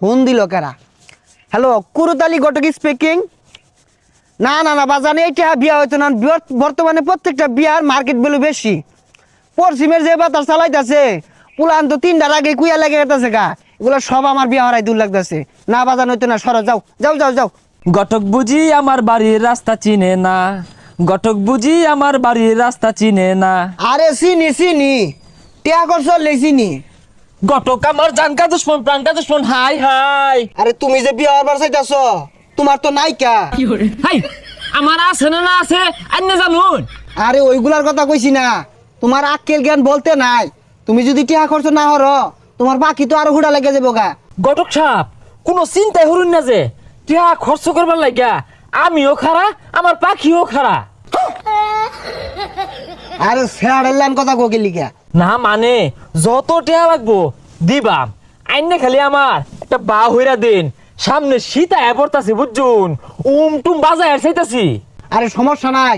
Phone দিল কারা? Hello, কুরুতালি ঘটক speaking. না না না বাজানে এটা বিয়া হইতো না। বর্তমানে প্রত্যেকটা বিয়ার মার্কেট ভ্যালু বেশি। পশ্চিমের যে বাতাস চালাইতেছে পুলান তো 3টার আগে কুইয়া লেগে গেছে গা। এগুলো সব আমার বিয়া হারাই দূর লাগতেছে। না বাজান হইতো না, সরো যাও যাও যাও যাও। ঘটক বুঝি আমার বাড়ির রাস্তা চিনে না, ঘটক বুঝি আমার বাড়ির রাস্তা চিনে না। আরে চিনি চিনি, টিয়া করছো চিনি। ঘটক আমার জানকা দুশ্মন প্রাণকা দুশ্মন, হাই হাই। আরে তুমি যে বিয়া হবার চাইতেছ, তোমার তো নাইকা। হাই আমার আছে না না আছে আন্য জানুন। আরে ওইগুলার কথা কইছি না, তোমার আক্কেল জ্ঞান বলতে নাই। তুমি যদি টিয়া খরচ না হর, তোমার বাকি তো আরো হুড়া লেগে যাবো গা। ঘটক সাহেব কোনো চিন্তাই হরুন না যে টিয়া খরচ করবার লাগিয়া আমিও খারা আমার পাখিও খারা। আরে স্যারের লাইন কথা কোকে লিখা। না মানে যত টিয়া লাগবো দিবাম, আইনে খালি আমার একটা বা হইরা দিন। সামনে শীত আয়া পড়তাছে বুঝছুন, টুম বাজায় চাইতাছি। আরে সমস্যা নাই,